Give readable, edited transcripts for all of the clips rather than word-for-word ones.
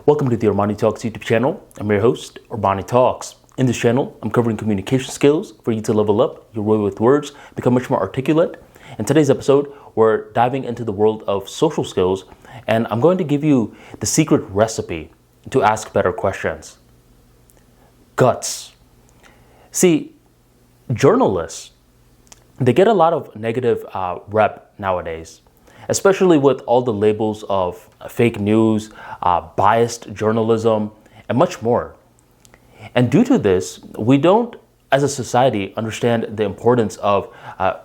Welcome to the ArmaniTalks YouTube channel. I'm your host, ArmaniTalks. In this channel, I'm covering communication skills for you to level up your way with words, become much more articulate. In today's episode, we're diving into the world of social skills, and I'm going to give you the secret recipe to ask better questions. Guts. See, journalists, they get a lot of negative rep nowadays, especially with all the labels of fake news, biased journalism, and much more. And due to this, we don't, as a society, understand the importance of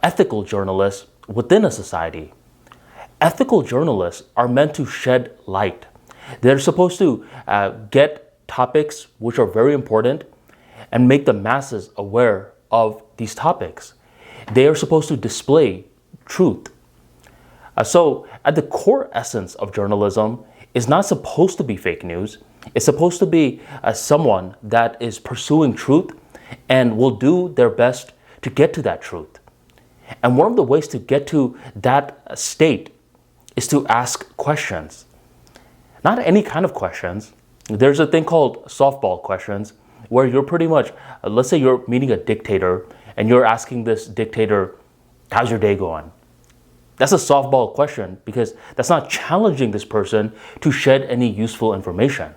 ethical journalists within a society. Ethical journalists are meant to shed light. They're supposed to get topics which are very important and make the masses aware of these topics. They are supposed to display truth. So at the core essence of journalism is not supposed to be fake news. It's supposed to be someone that is pursuing truth and will do their best to get to that truth. And one of the ways to get to that state is to ask questions. Not any kind of questions. There's a thing called softball questions where you're pretty much, let's say you're meeting a dictator and you're asking this dictator, how's your day going? That's a softball question because that's not challenging this person to shed any useful information.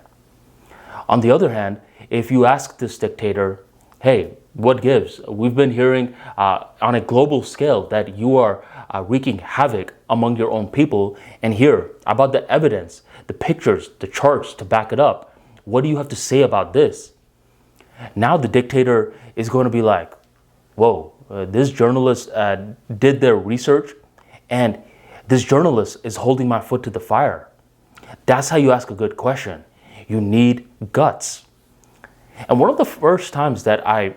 On the other hand, if you ask this dictator, hey, what gives? We've been hearing on a global scale that you are wreaking havoc among your own people, and here about the evidence, the pictures, the charts to back it up. What do you have to say about this? Now the dictator is going to be like, whoa, this journalist did their research, and this journalist is holding my foot to the fire. That's how you ask a good question. You need guts. And one of the first times that I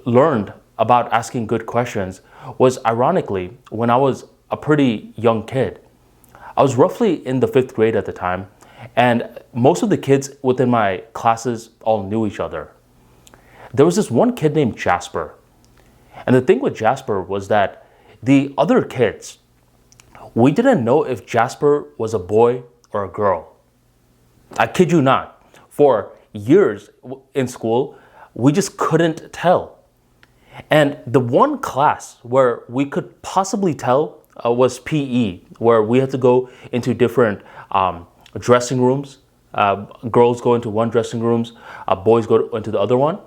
learned about asking good questions was ironically when I was a pretty young kid. I was roughly in the 5th grade at the time, and most of the kids within my classes all knew each other. There was this one kid named Jasper. And the thing with Jasper was that the other kids, we didn't know if Jasper was a boy or a girl. I kid you not. For years in school, we just couldn't tell. And the one class where we could possibly tell was PE, where we had to go into different dressing rooms. Girls go into one dressing room, boys go into the other one.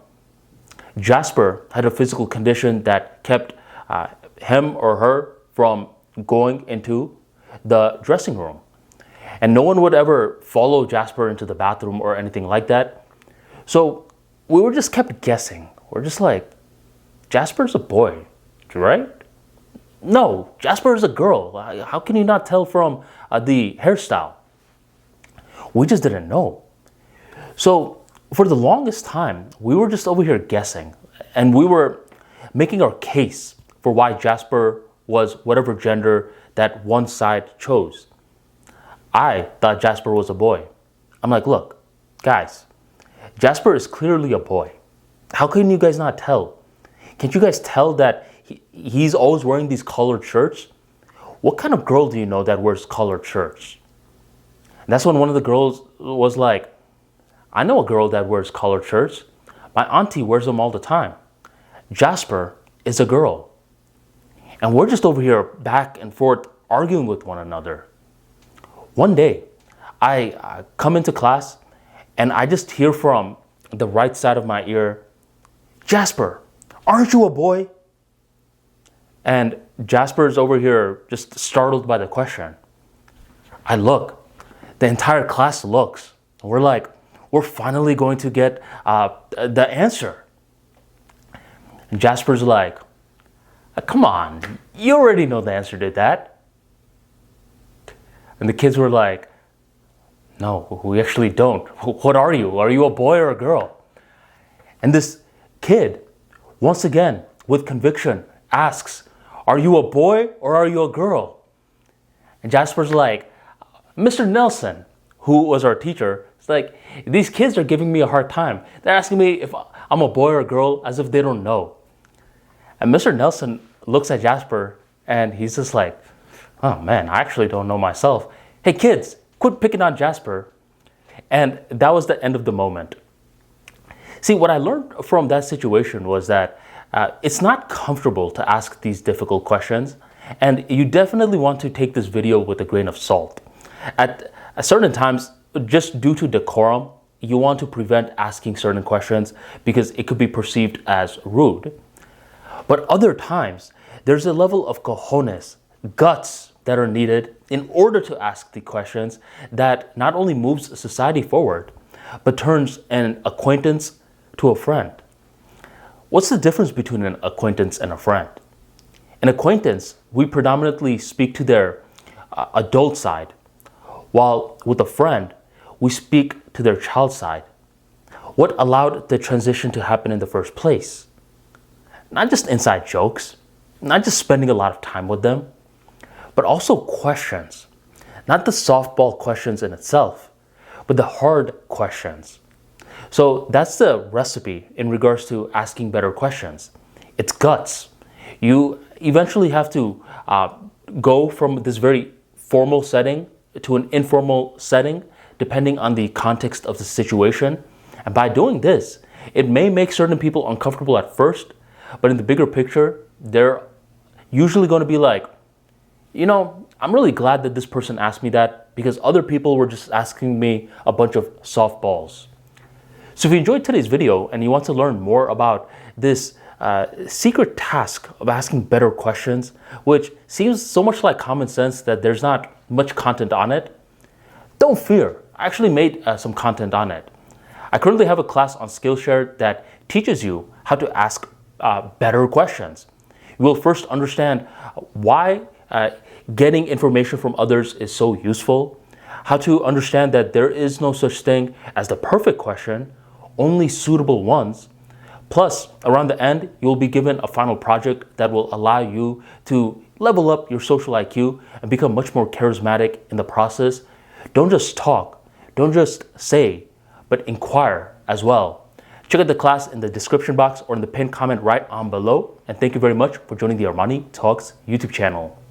Jasper had a physical condition that kept him or her from going into the dressing room. And no one would ever follow Jasper into the bathroom or anything like that. So we were just kept guessing. We're just like, Jasper's a boy, right? No, Jasper is a girl. How can you not tell from the hairstyle? We just didn't know. So for the longest time, we were just over here guessing. And we were making our case for why Jasper was whatever gender that one side chose. I thought Jasper was a boy. I'm like, look, guys, Jasper is clearly a boy. How can you guys not tell? Can't you guys tell that he's always wearing these collared shirts? What kind of girl do you know that wears collared shirts? And that's when one of the girls was like, I know a girl that wears collared shirts. My auntie wears them all the time. Jasper is a girl. And we're just over here back and forth arguing with one another. One day, I come into class and I just hear from the right side of my ear, Jasper, aren't you a boy? And Jasper's over here just startled by the question. I look, the entire class looks. We're like, we're finally going to get the answer. And Jasper's like, come on, you already know the answer to that. And the kids were like, no, we actually don't. What are you? Are you a boy or a girl? And this kid, once again, with conviction, asks, are you a boy or are you a girl? And Jasper's like, Mr. Nelson, who was our teacher, is like, these kids are giving me a hard time. They're asking me if I'm a boy or a girl as if they don't know. And Mr. Nelson looks at Jasper and he's just like, oh man, I actually don't know myself. Hey kids, quit picking on Jasper. And that was the end of the moment. See, what I learned from that situation was that it's not comfortable to ask these difficult questions, and you definitely want to take this video with a grain of salt. At certain times, just due to decorum, you want to prevent asking certain questions because it could be perceived as rude. But other times, there's a level of cojones, guts that are needed in order to ask the questions that not only moves society forward, but turns an acquaintance to a friend. What's the difference between an acquaintance and a friend? An acquaintance, we predominantly speak to their adult side, while with a friend, we speak to their child side. What allowed the transition to happen in the first place? Not just inside jokes, not just spending a lot of time with them, but also questions. Not the softball questions in itself, but the hard questions. So that's the recipe in regards to asking better questions. It's guts. You eventually have to go from this very formal setting to an informal setting, depending on the context of the situation. And by doing this, it may make certain people uncomfortable at first, but in the bigger picture, they're usually going to be like, I'm really glad that this person asked me that because other people were just asking me a bunch of softballs. So if you enjoyed today's video and you want to learn more about this secret task of asking better questions, which seems so much like common sense that there's not much content on it, don't fear. I actually made some content on it. I currently have a class on Skillshare that teaches you how to ask better questions. You will first understand why getting information from others is so useful, how to understand that there is no such thing as the perfect question, only suitable ones. Plus, around the end, you'll be given a final project that will allow you to level up your social IQ and become much more charismatic in the process. Don't just talk, don't just say, but inquire as well. Check out the class in the description box or in the pinned comment right on below. And thank you very much for joining the Armani Talks YouTube channel.